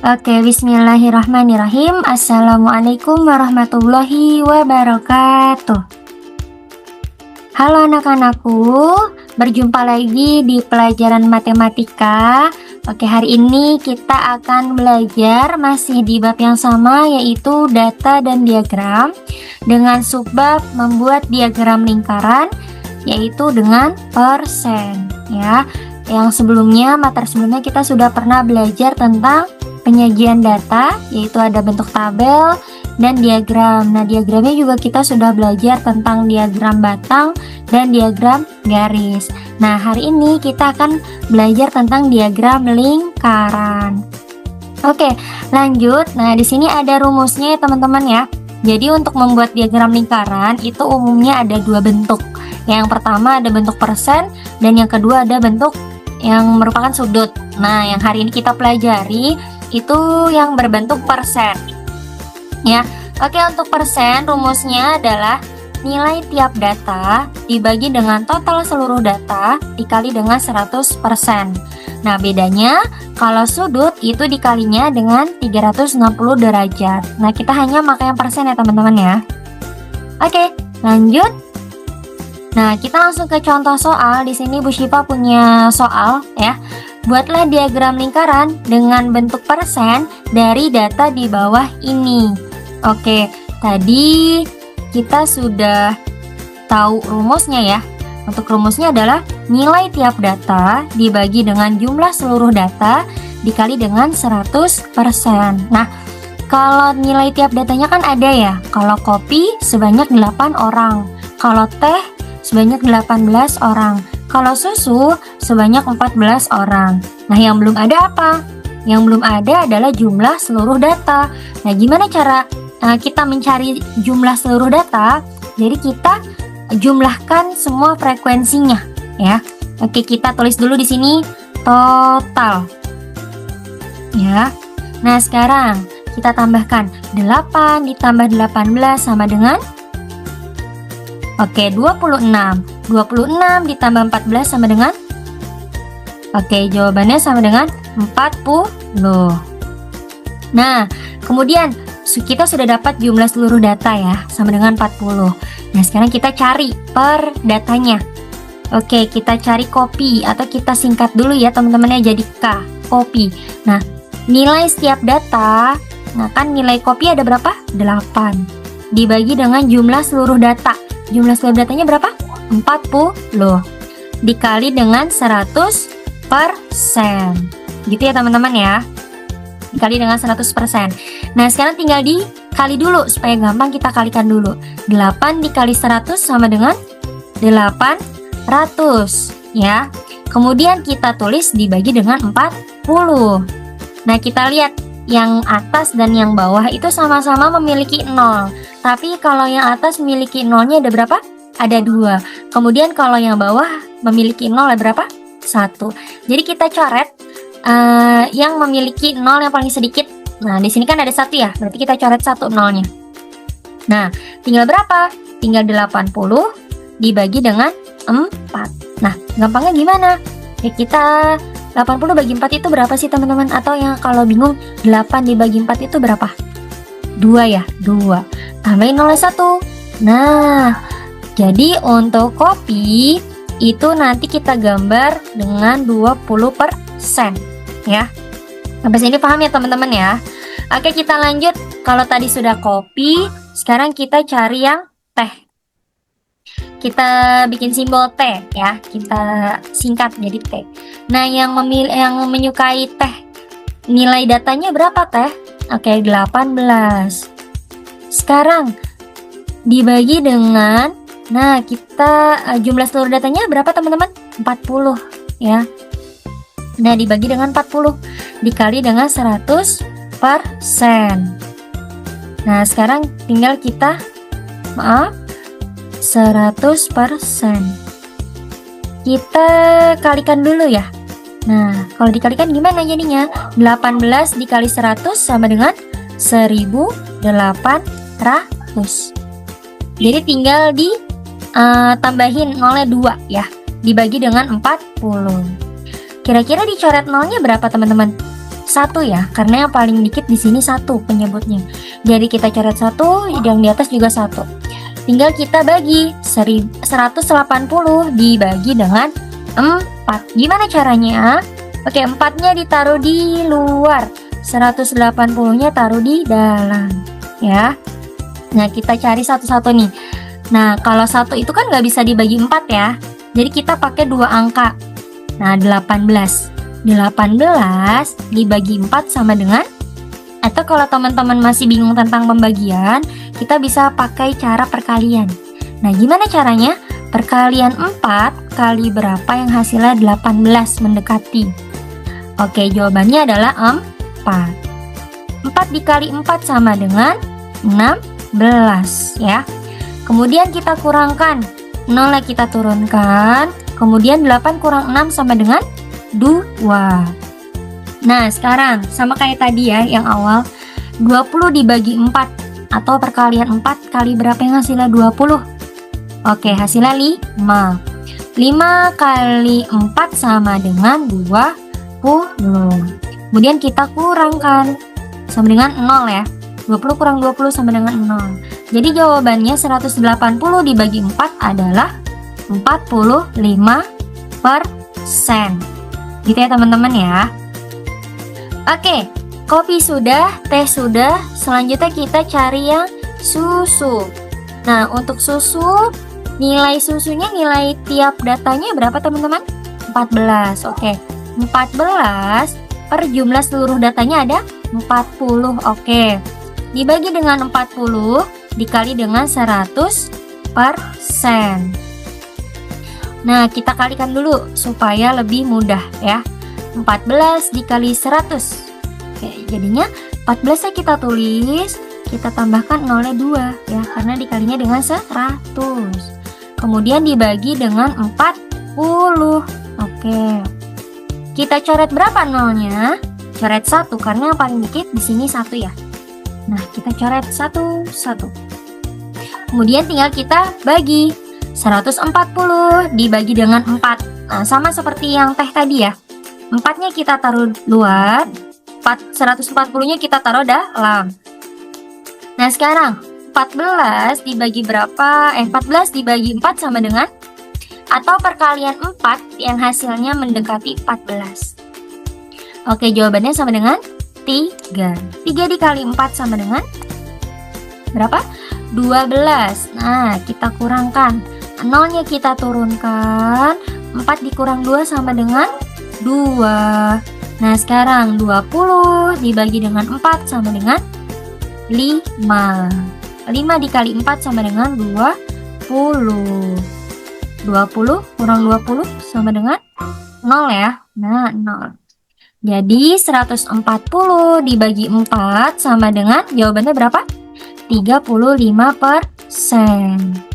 Oke, bismillahirrahmanirrahim. Assalamualaikum warahmatullahi wabarakatuh. Halo anak-anakku, berjumpa lagi di pelajaran matematika. Oke, hari ini kita akan belajar masih di bab yang sama, yaitu data dan diagram, dengan subbab membuat diagram lingkaran, yaitu dengan persen ya. Yang sebelumnya, materi sebelumnya kita sudah pernah belajar tentang penyajian data, yaitu ada bentuk tabel dan diagram. Nah, diagramnya juga kita sudah belajar tentang diagram batang dan diagram garis. Nah, hari ini kita akan belajar tentang diagram lingkaran. Oke, lanjut. Nah, di sini ada rumusnya ya teman-teman ya. Jadi untuk membuat diagram lingkaran itu umumnya ada dua bentuk. Yang pertama ada bentuk persen dan yang kedua ada bentuk yang merupakan sudut. Nah, yang hari ini kita pelajari itu yang berbentuk persen ya. Oke, untuk persen rumusnya adalah nilai tiap data dibagi dengan total seluruh data dikali dengan 100%. Nah, bedanya kalau sudut itu dikalinya dengan 360 derajat. Nah, kita hanya pakai yang persen ya teman-teman ya. Oke, lanjut. Nah, kita langsung ke contoh soal. Di sini Bu Syifa punya soal ya. Buatlah diagram lingkaran dengan bentuk persen dari data di bawah ini. Oke, tadi kita sudah tahu rumusnya ya. Untuk rumusnya adalah nilai tiap data dibagi dengan jumlah seluruh data dikali dengan 100%. Nah, kalau nilai tiap datanya kan ada ya. Kalau kopi sebanyak 8 orang. Kalau teh sebanyak 18 orang. Kalau susu sebanyak 14 orang. Nah, yang belum ada apa? Yang belum ada adalah jumlah seluruh data. Nah, gimana cara kita mencari jumlah seluruh data? Jadi kita jumlahkan semua frekuensinya ya. Oke, kita tulis dulu di sini total. Ya. Nah, sekarang kita tambahkan 8 ditambah 18 sama dengan 26. 26 ditambah 14 sama dengan? Oke, jawabannya sama dengan 40. Nah, kemudian kita sudah dapat jumlah seluruh data ya, sama dengan 40. Nah, sekarang kita cari per datanya. Oke, kita cari kopi atau kita singkat dulu ya teman-temannya jadi K, kopi. Nah, nilai setiap data, nah kan nilai kopi ada berapa? 8. Dibagi dengan jumlah seluruh data. Jumlah seluruh datanya berapa? 40 dikali dengan 100%. Gitu ya teman-teman ya. Dikali dengan 100%. Nah, sekarang tinggal dikali dulu supaya gampang, kita kalikan dulu. 8 dikali 100 sama dengan 800 ya. Kemudian kita tulis dibagi dengan 40. Nah, kita lihat yang atas dan yang bawah itu sama-sama memiliki 0. Tapi kalau yang atas memiliki 0-nya ada berapa? Ada 2. Kemudian kalau yang bawah memiliki 0 ada berapa? 1. Jadi kita coret yang memiliki 0 yang paling sedikit. Nah, di sini kan ada 1 ya. Berarti kita coret 1 0-nya. Nah, tinggal berapa? Tinggal 80 dibagi dengan 4. Nah, gampangnya gimana? Ya, kita 80 bagi 4 itu berapa sih teman-teman? Atau yang kalau bingung 8 dibagi 4 itu berapa? 2 ya? 2. Tambahin 0 1. Nah, jadi untuk kopi itu nanti kita gambar dengan 20% ya. Sampai sini paham ya teman-teman ya? Oke, kita lanjut. Kalau tadi sudah kopi, sekarang kita cari yang teh. Kita bikin simbol T ya. Kita singkat jadi T. Nah, yang menyukai teh, nilai datanya berapa teh? Oke, 18. Sekarang dibagi dengan, nah kita jumlah seluruh datanya berapa teman-teman? 40 ya. Nah, dibagi dengan 40 dikali dengan 100%. Nah, sekarang tinggal kita 100%. Kita kalikan dulu ya. Nah, kalau dikalikan gimana jadinya? 18 dikali 100 sama dengan 1800. Jadi tinggal tambahin nolnya 2 ya. Dibagi dengan 40. Kira-kira dicoret nolnya berapa teman-teman? 1 ya, karena yang paling dikit di sini 1 penyebutnya. Jadi kita coret 1, yang di atas juga 1. Tinggal kita bagi 180 dibagi dengan 4. Gimana caranya? Oke, 4-nya ditaruh di luar, 180-nya taruh di dalam ya. Nah, kita cari satu-satu nih. Nah, kalau 1 itu kan nggak bisa dibagi 4 ya. Jadi kita pakai 2 angka. Nah, 18. 18 dibagi 4 sama dengan, atau kalau teman-teman masih bingung tentang pembagian, kita bisa pakai cara perkalian. Nah, gimana caranya? Perkalian 4 kali berapa yang hasilnya 18 mendekati. Oke, jawabannya adalah 4. 4 dikali 4 sama dengan 16 ya. Kemudian kita kurangkan, 0 kita turunkan, kemudian 8 kurang 6 sama dengan 2. Nah, sekarang sama kayak tadi ya yang awal, 20 dibagi 4 atau perkalian 4 kali berapa yang hasilnya 20. Oke, hasilnya 5. 5 kali 4 sama dengan 20. Kemudian kita kurangkan sama dengan 0 ya. 20 kurang 20 sama dengan 0. Jadi jawabannya 180 dibagi 4 adalah 45%. Gitu ya teman-teman ya. Oke, kopi sudah, teh sudah. Selanjutnya kita cari yang susu. Nah, untuk susu, nilai susunya, nilai tiap datanya berapa teman-teman? 14. Oke, 14 per jumlah seluruh datanya ada 40. Oke, dibagi dengan 40 dikali dengan 100%. Nah, kita kalikan dulu supaya lebih mudah ya. 14 dikali 100. Oke, jadinya 14-nya kita tulis, kita tambahkan 0-nya 2 ya, karena dikalinya dengan 100. Kemudian dibagi dengan 40. Oke. Kita coret berapa 0-nya? Coret 1 karena yang paling dikit di sini 1 ya. Nah, kita coret 1. Kemudian tinggal kita bagi. 140 dibagi dengan 4. Nah, sama seperti yang teh tadi ya. 4-nya kita taruh luar, 140-nya kita taruh dalam. Nah, sekarang 14 dibagi berapa? 14 dibagi 4 sama dengan, atau perkalian 4 yang hasilnya mendekati 14. Oke, jawabannya sama dengan 3. 3 dikali 4 sama dengan berapa? 12. Nah, kita kurangkan. 0-nya kita turunkan, 4 dikurang 2 sama dengan 2. Nah, sekarang 20 dibagi dengan 4 sama dengan 5. 5 dikali 4 sama dengan 20. 20 kurang 20 sama dengan 0 ya. Nah, 0. Jadi 140 dibagi 4 sama dengan, jawabannya berapa? 35%.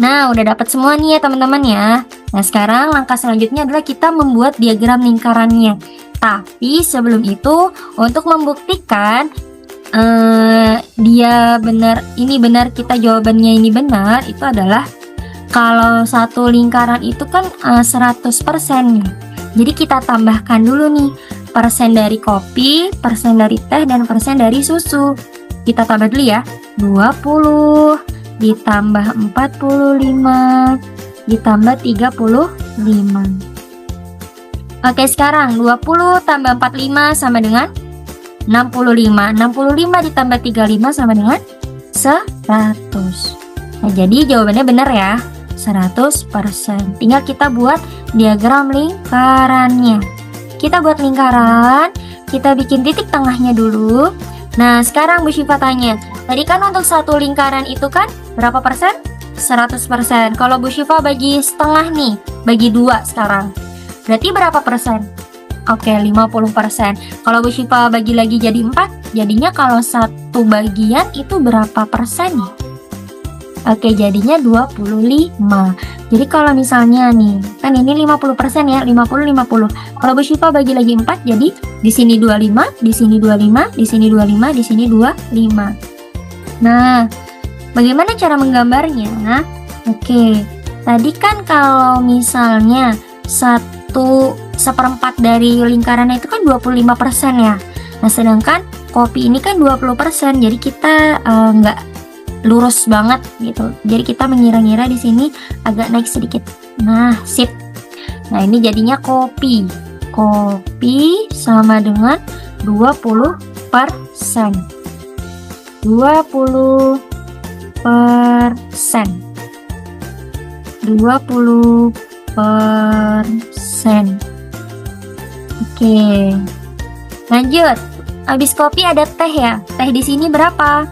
Nah, udah dapat semua nih ya teman-teman ya. Nah, sekarang langkah selanjutnya adalah kita membuat diagram lingkarannya. Tapi sebelum itu, untuk membuktikan dia benar, ini benar, kita jawabannya ini benar, itu adalah kalau satu lingkaran itu kan 100% nih. Jadi kita tambahkan dulu nih persen dari kopi, persen dari teh, dan persen dari susu. Kita tambah dulu ya. 20 ditambah 45 ditambah 35. Oke, sekarang 20 tambah 45 sama dengan 65. 65 ditambah 35 sama dengan 100. Nah, jadi jawabannya benar ya, 100%. Tinggal kita buat diagram lingkarannya. Kita buat lingkaran, kita bikin titik tengahnya dulu. Nah, sekarang Bu Syifa tanya, tadi kan untuk satu lingkaran itu kan berapa persen? 100%. Kalau Bu Syifa bagi setengah nih, bagi 2 sekarang, berarti berapa persen? Oke, 50%. Kalau Bu Syifa bagi lagi jadi 4, jadinya kalau satu bagian itu berapa persen nih? Oke, jadinya 25. Jadi kalau misalnya nih, kan ini 50% ya, 50-50. Kalau Bu Syifa bagi lagi 4, jadi di sini 25, di sini 25, di sini 25, di sini 25. Nah, bagaimana cara menggambarnya? Oke, tadi kan kalau misalnya seperempat dari lingkarannya itu kan 25% ya. Nah, sedangkan kopi ini kan 20%, jadi kita nggak lurus banget gitu. Jadi kita mengira-ngira di sini agak naik sedikit. Nah, sip. Nah, ini jadinya kopi. Kopi sama dengan 20%. 20%. 20%. Oke. Lanjut. Habis kopi ada teh ya. Teh di sini berapa?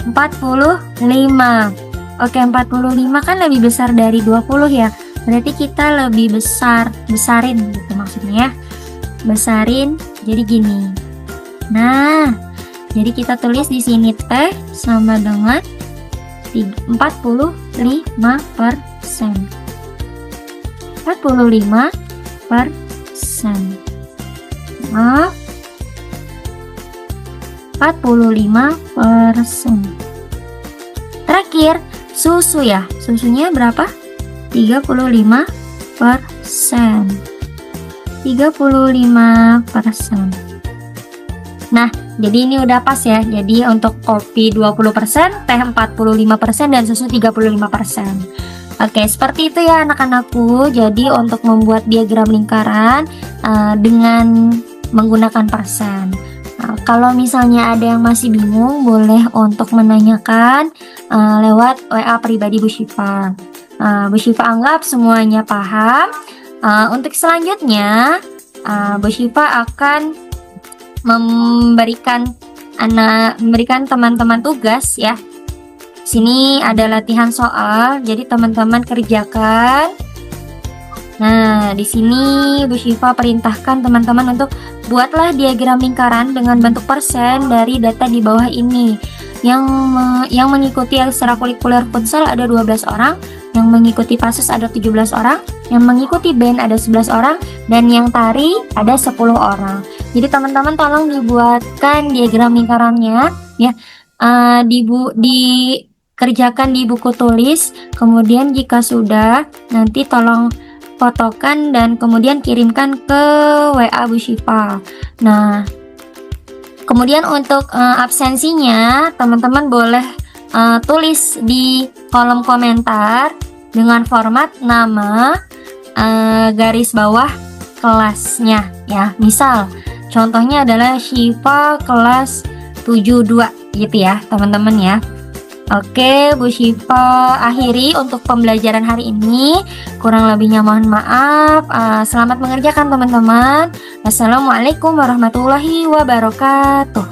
45. Oke, 45 kan lebih besar dari 20 ya. Berarti kita lebih besarin gitu maksudnya. Besarin jadi gini. Nah, jadi kita tulis di sini teh sama dengan 45%. 45%. Maaf. 45%. Terakhir, susu ya. Susunya berapa? 35%. 35%. Nah, jadi ini udah pas ya. Jadi untuk kopi 20%, teh 45%, dan susu 35%. Oke, seperti itu ya anak-anakku. Jadi untuk membuat diagram lingkaran dengan menggunakan persen. Nah, kalau misalnya ada yang masih bingung, boleh untuk menanyakan lewat WA pribadi Bu Syifa. Bu Syifa anggap semuanya paham. Untuk selanjutnya, Bu Syifa akan memberikan teman-teman tugas ya. Sini ada latihan soal, jadi teman-teman kerjakan. Nah, di sini Bu Syifa perintahkan teman-teman untuk buatlah diagram lingkaran dengan bentuk persen dari data di bawah ini. Yang mengikuti ekstrakurikuler futsal ada 12 orang, yang mengikuti pasus ada 17 orang, yang mengikuti band ada 11 orang, dan yang tari ada 10 orang. Jadi teman-teman tolong dibuatkan diagram lingkarannya ya. Dikerjakan di buku tulis, kemudian jika sudah nanti tolong fotokan dan kemudian kirimkan ke WA Bu Syifa. Nah, kemudian untuk absensinya teman-teman boleh tulis di kolom komentar dengan format nama garis bawah kelasnya ya. Misal contohnya adalah Syifa kelas 72 gitu ya teman-teman ya. Oke, Bu Syifa akhiri untuk pembelajaran hari ini. Kurang lebihnya mohon maaf. Selamat mengerjakan teman-teman. Wassalamualaikum warahmatullahi wabarakatuh.